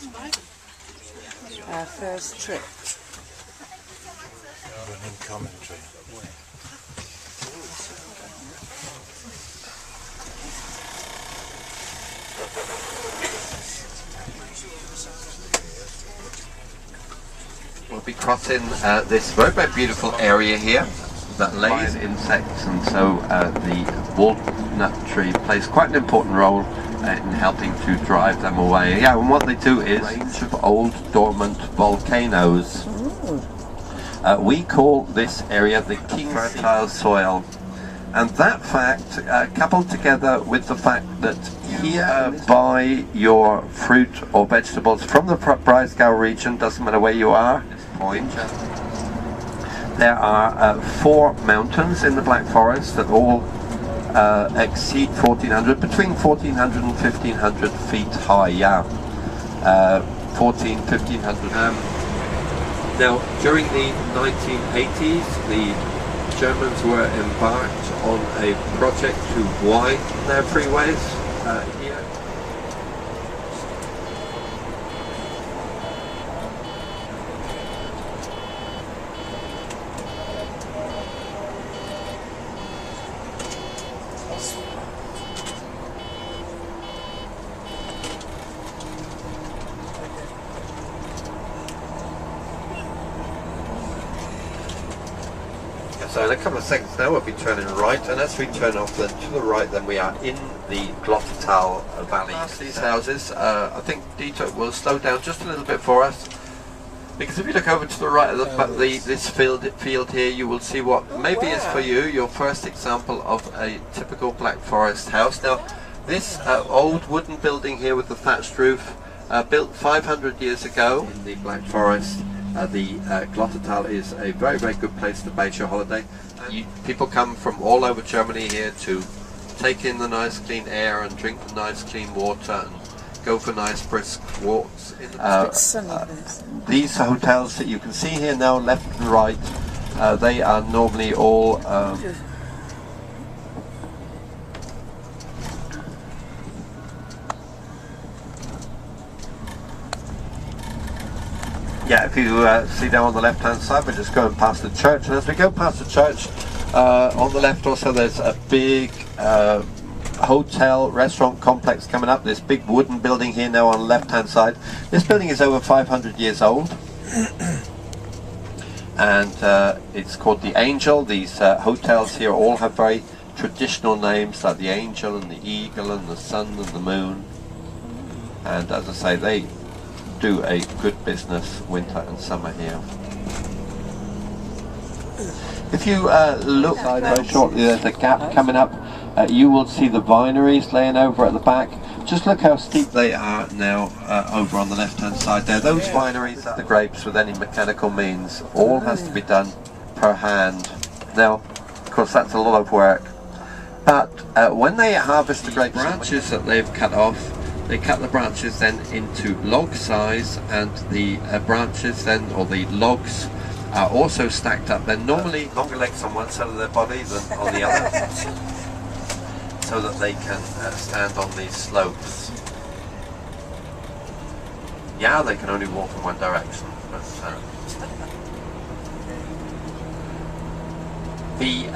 Our first trip. Running commentary. We'll be crossing this very, very beautiful area here that lays insects, and so the walnut tree plays quite an important role in helping to drive them away. Yeah, and what they do is a range of old dormant volcanoes. We call this area the King's fertile soil, and that fact coupled together with the fact that here buy your fruit or vegetables from the Breisgau region, doesn't matter where you are. Point. There are 4 mountains in the Black Forest that all exceed 1400, between 1400 and 1500 feet high. Yeah, 1500. Now, during the 1980s, the Germans were embarked on a project to widen their freeways here. So in a couple of seconds now we'll be turning right, and as we turn off then to the right, then we are in the Glottertal Valley. These houses, I think Dieter will slow down just a little bit for us, because if you look over to the right of this field here, you will see what maybe is for you your first example of a typical Black Forest house. Now this old wooden building here with the thatched roof, built 500 years ago in the Black Forest. The Glottertal is a very, very good place to base your holiday. People come from all over Germany here to take in the nice clean air and drink the nice clean water and go for nice brisk walks. These hotels that you can see here now, left and right, they are normally all yeah, if you see down on the left hand side, we're just going past the church, and as we go past the church, on the left also there's a big hotel restaurant complex coming up. This big wooden building here now on the left hand side. This building is over 500 years old and it's called the Angel. These hotels here all have very traditional names like the Angel and the Eagle and the Sun and the Moon, and as I say, they do a good business winter and summer here. If you look very shortly, there's a gap coming up. You will see the vineries laying over at the back. Just look how steep they are now over on the left hand side there. Those vineries are the grapes with any mechanical means. All has to be done per hand. Now, of course, that's a lot of work. But when they harvest the grape branches that they've cut off, they cut the branches then into log size, and the branches then, or the logs, are also stacked up. They're normally longer legs on one side of their body than on the other, so that they can stand on these slopes. Yeah, they can only walk in one direction, but the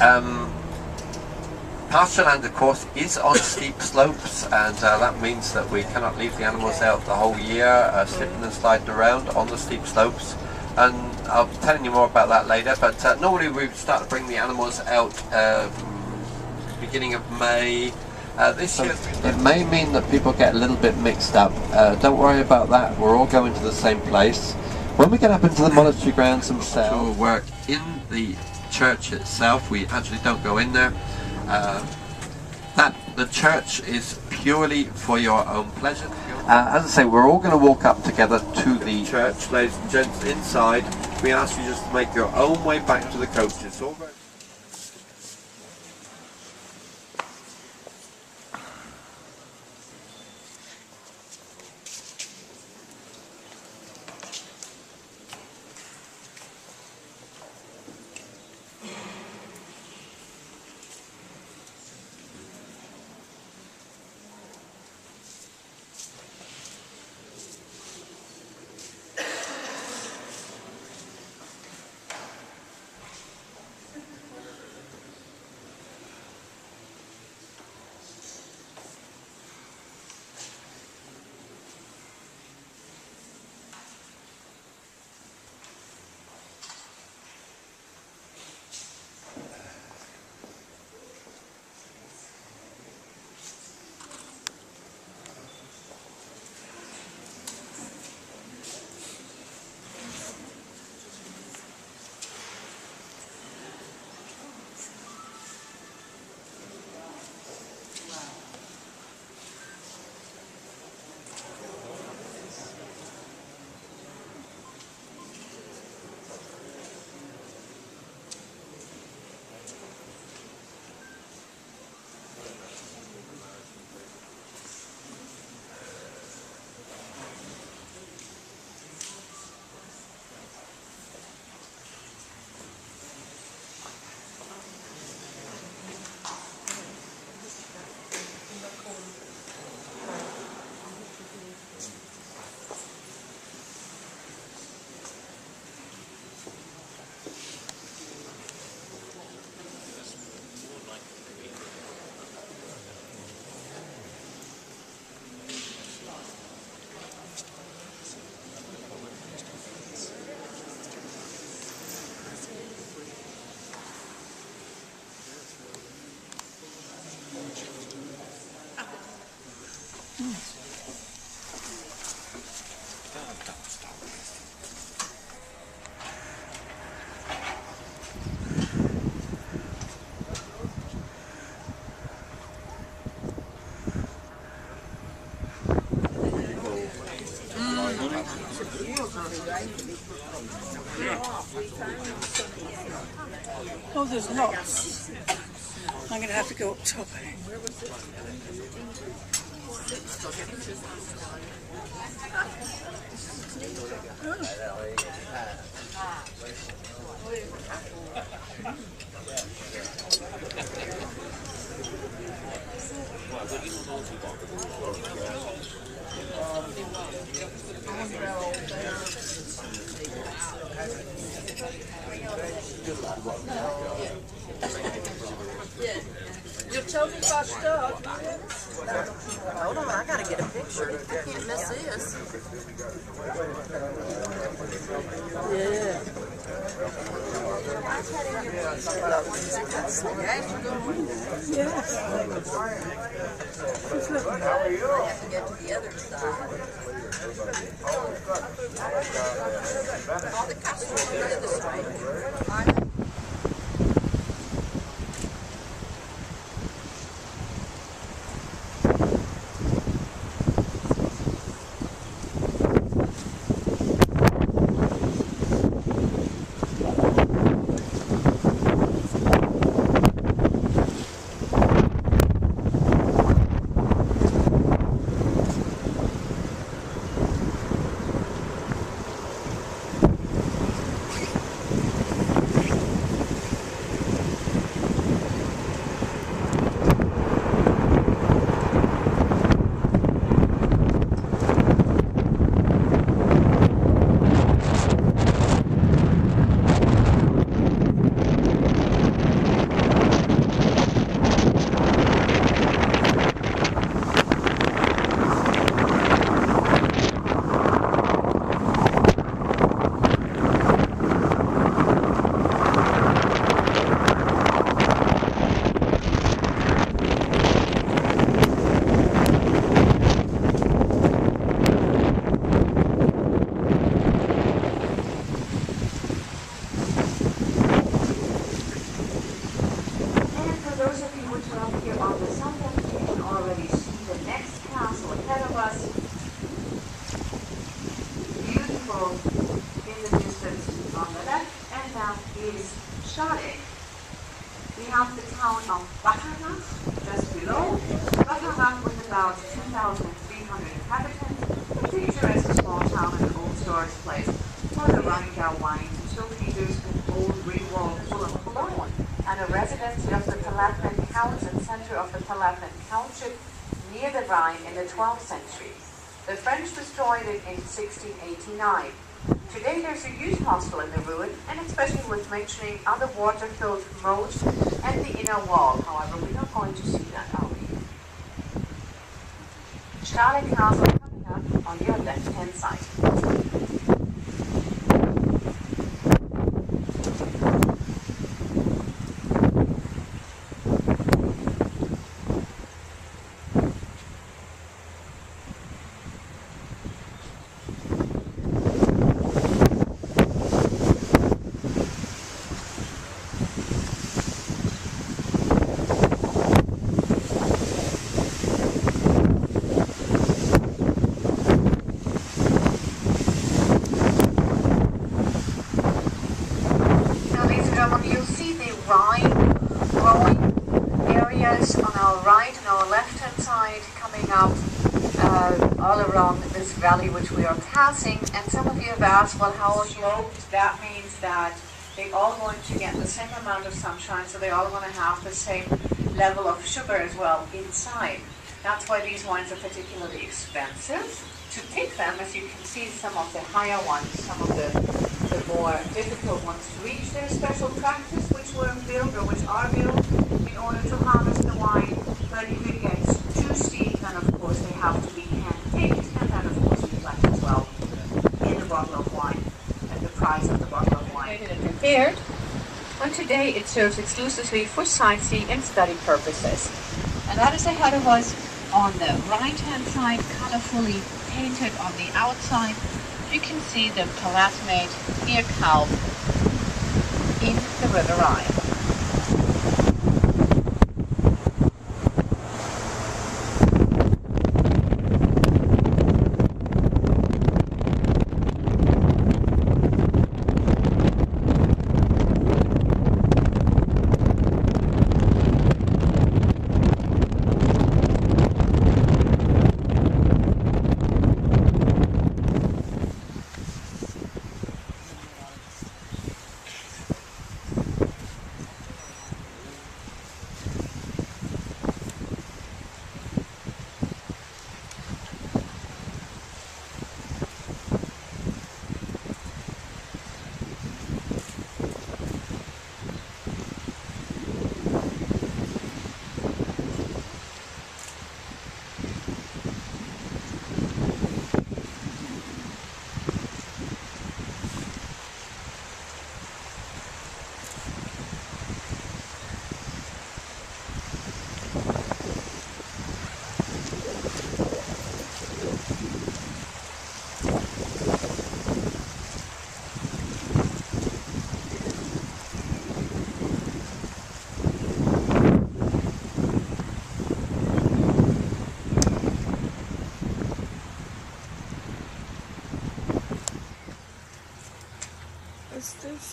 pasture land, of course, is on steep slopes, and that means that we cannot leave the animals out the whole year, slipping and sliding around on the steep slopes. And I'll be telling you more about that later, but normally we start to bring the animals out beginning of May. This year it may mean that people get a little bit mixed up. Don't worry about that, we're all going to the same place. When we get up into the monastery grounds themselves, we'll work in the church itself. We actually don't go in there. The church is purely for your own pleasure. As I say, we're all going to walk up together to the church, ladies and gents. Inside, we ask you just to make your own way back to the coaches. Oh, there's lots. I'm going to have to go up top. You'll tell me if I start. Hold on, I gotta get a picture. I can't miss this. Yeah. Yeah. I have to get to the other side. All the customers are the other side. We have the town of Bacharach just below. Bacharach with about 2,300 inhabitants, a picturesque small town and an old storage place for the Rhine wines and still features an old green wall full of cologne and a residence of the Palatinate Counts and center of the Palatinate Countship near the Rhine in the 12th century. The French destroyed it in 1689. Today there's a youth hostel in the ruin, and especially with mentioning other water-filled moats and the inner wall. However, we're not going to see that, are we? Stahle Castle coming up on your left-hand side. All around this valley which we are passing, and some of you have asked, well, how sloped? That means that they're all going to get the same amount of sunshine, so they're all going to have the same level of sugar as well inside. That's why these wines are particularly expensive to pick them. As you can see, some of the higher ones, some of the more difficult ones to reach, there's special tractors which were built or which are built in order to harvest the wine. But if it gets too steep, then of course they have to be hand-picked, and that of course reflects as well in the bottle of wine and the price of the bottle of wine. And prepared, and today it serves exclusively for sightseeing and study purposes. And that is ahead of us on the right-hand side, colorfully painted on the outside. You can see the Palatinate near Calv in the River Rhine.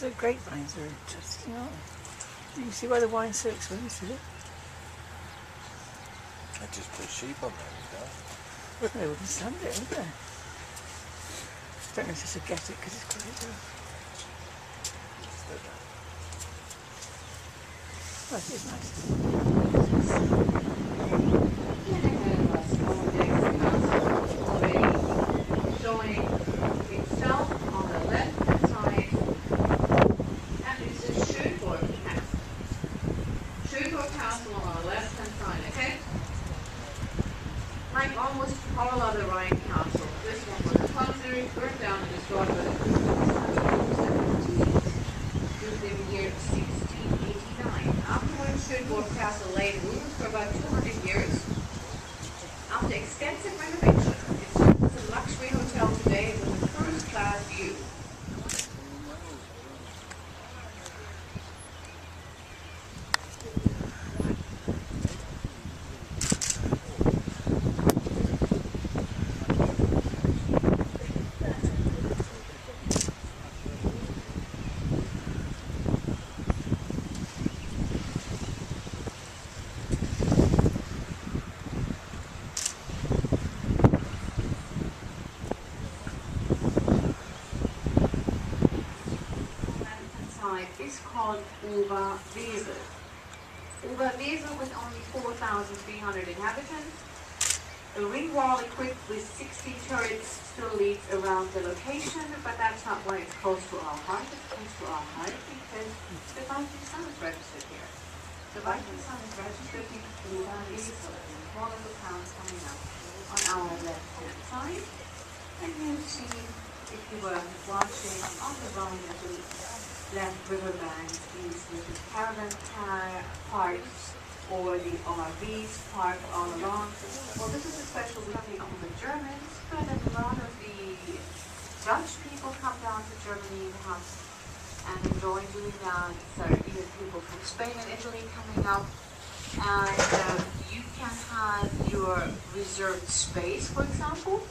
So grapevines are interesting, aren't they? You can see why the wine's so expensive. I just put sheep on there, They wouldn't stand it, would they? Don't know if to get it because it's quite good. Oh, it is nice. Showing itself on the left-hand side, and it's a Schönborg castle. Schönborg castle on the left-hand side, okay? Like almost all other Rhine castles, this one was a clumsy, burned down and destroyed by the Jews living here in 1689. Afterwards, Schönborg Castle lay in ruins for about 200 years. After extensive renovation, it's a luxury hotel today with a first-class view. Is called Oberwesel. Oberwesel with only 4,300 inhabitants. A ring wall equipped with 16 turrets still leads around the location, but that's not why it's close to our heart. It's close to our heart because the Viking Sun is registered here. The Viking Sun is registered in Oberwesel, one of the towns coming up on our left-hand side. And you see, if you were watching on the Rhine at the left riverbanks, these little caravan parks or the RVs parked all along. Well, this is especially for the Germans, but a lot of the Dutch people come down to Germany and enjoy doing that. So even people from Spain and Italy coming up. And you can have your reserved space, for example.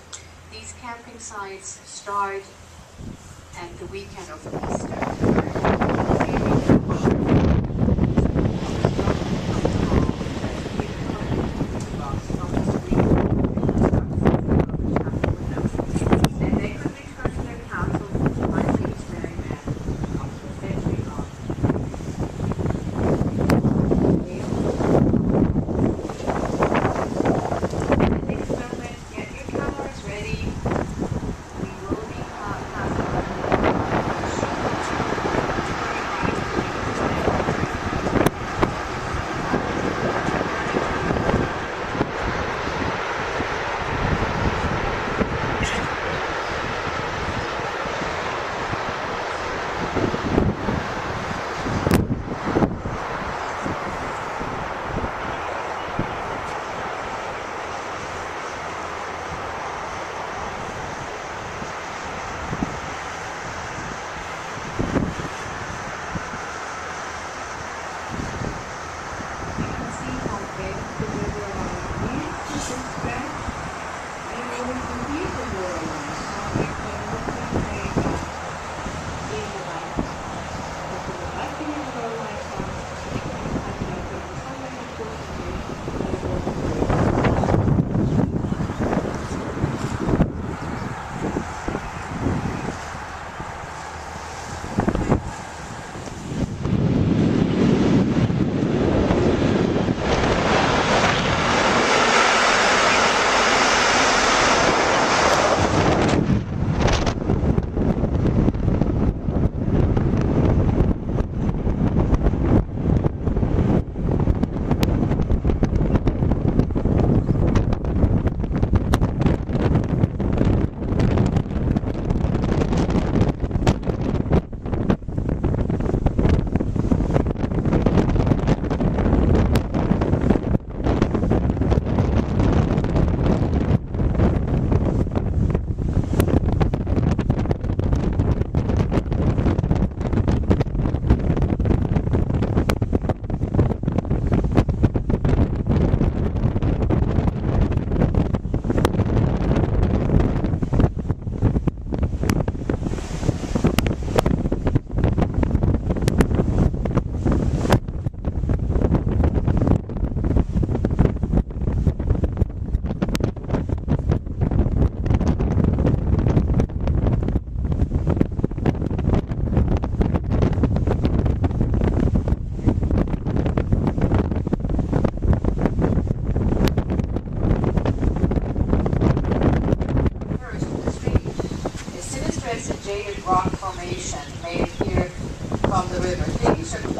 These camping sites start at the weekend of Easter.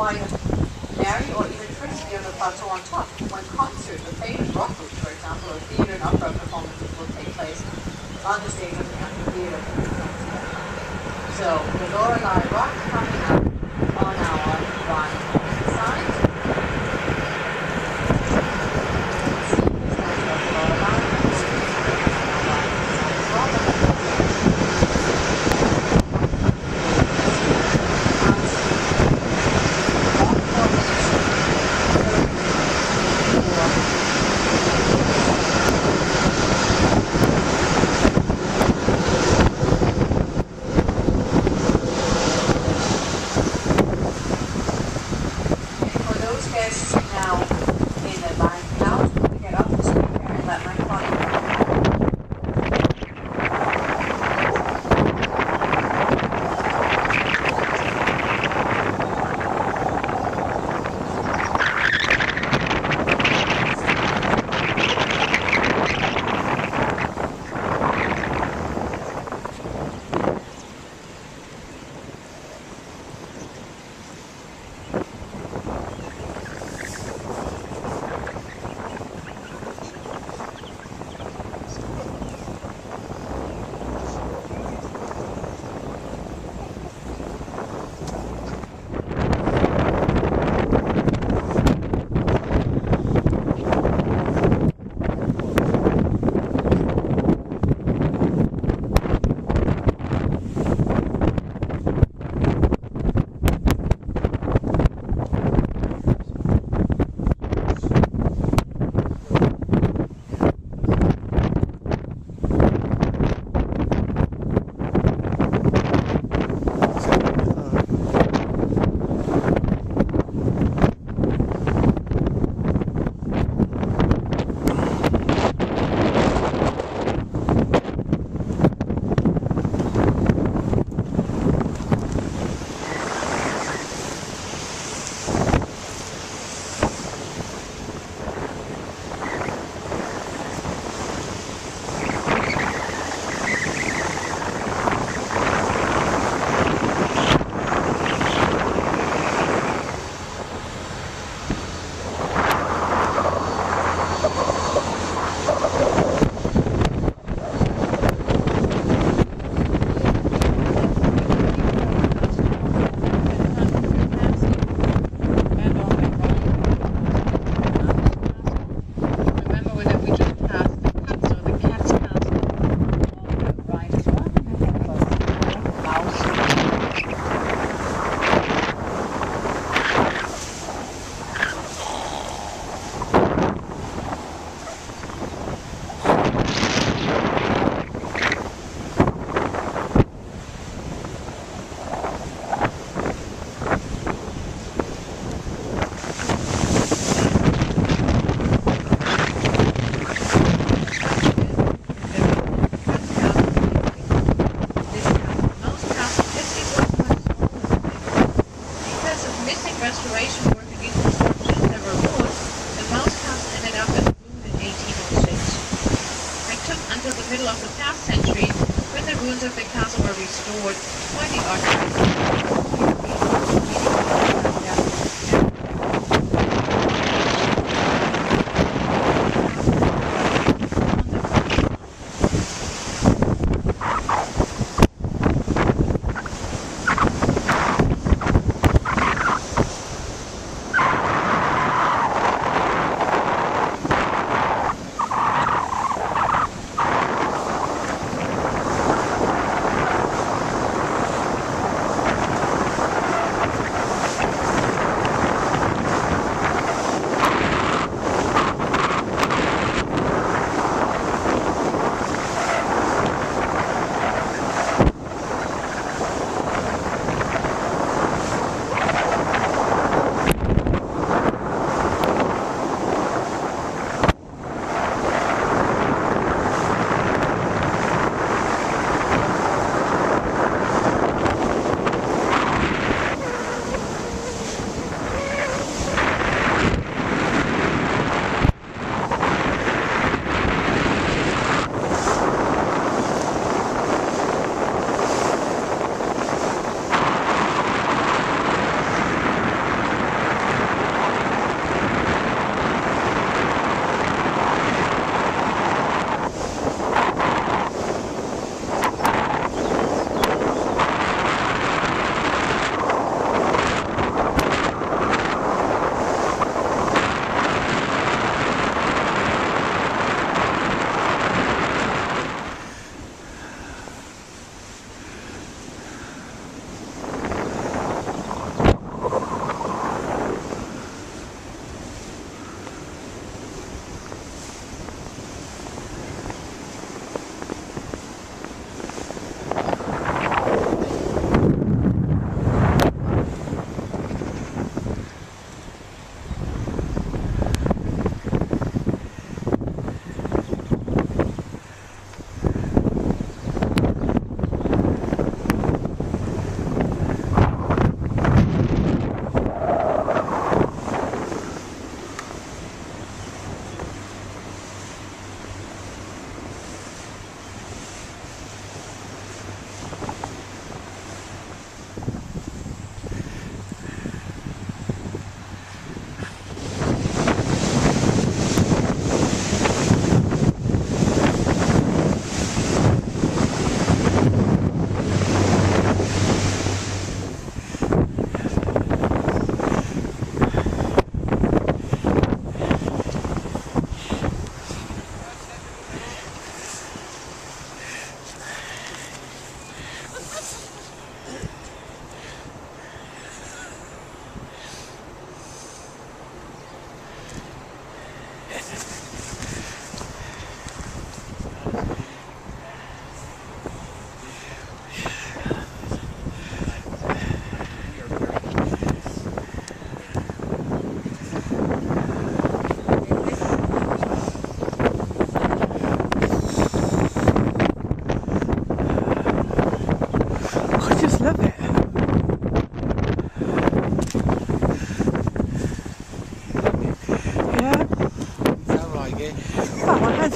quite merry or even frisky on the plateau on top. When concerts, the famous rock groups, for example, or theatre and opera performances will take place on the stage of the amphitheatre. So the Lorelei Rock coming up on our Rhine side.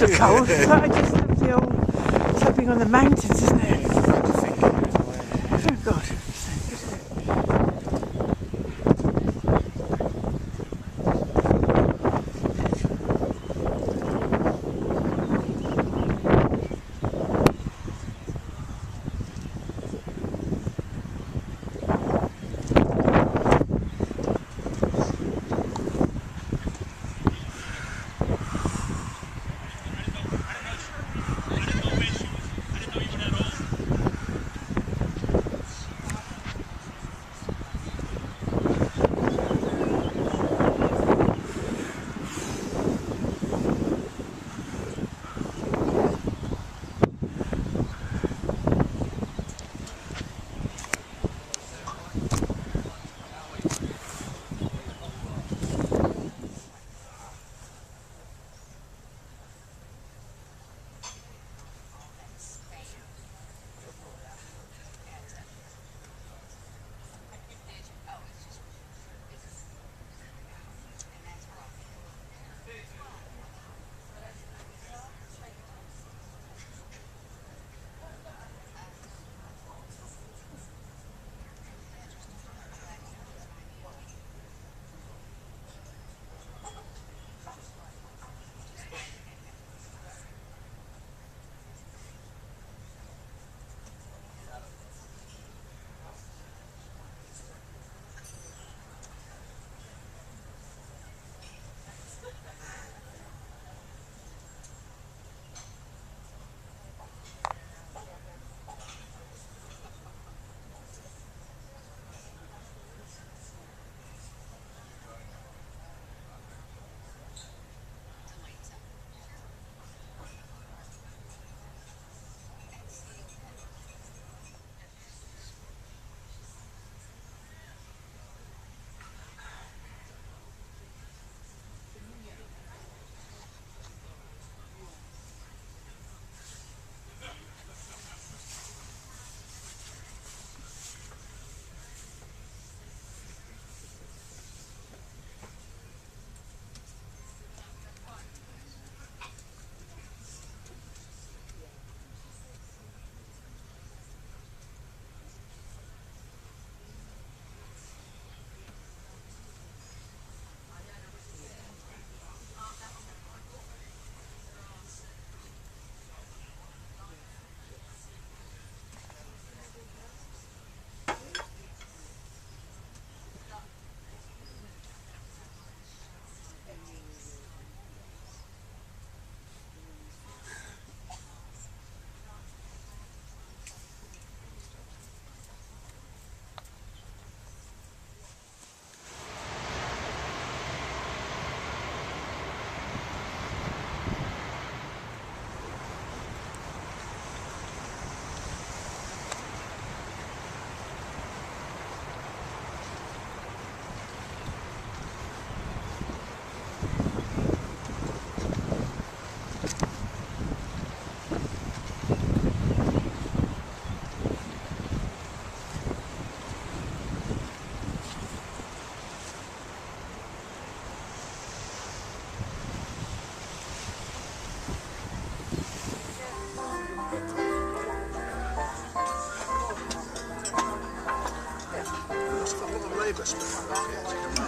so cold. But I just love the old clubbing on the mountains, isn't it? Oh God.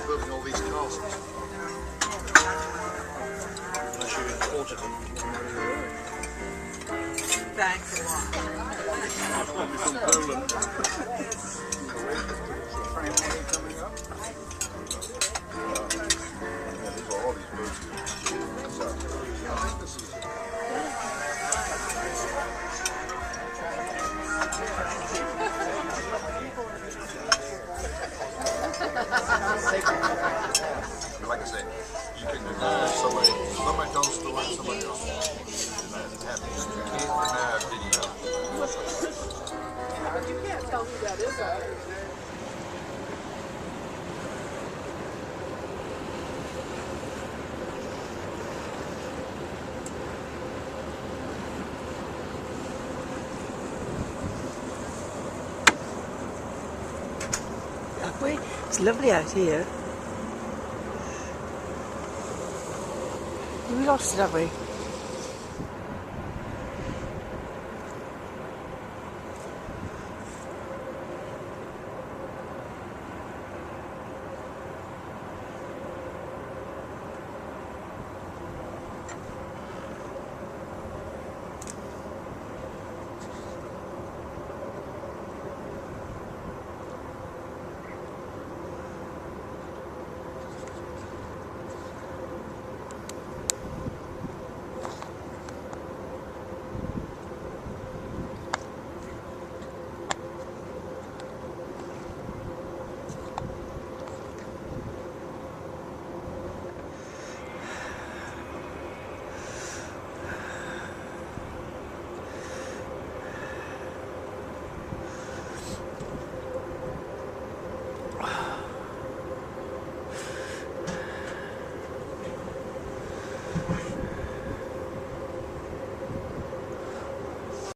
Building all these castles. Unless you imported them. Thanks a lot. Probably from Poland. Like I said, you can somebody tells a story, somebody else happens. You can't deny video. You can't tell who that is out here. It's lovely out here. We lost it, have we?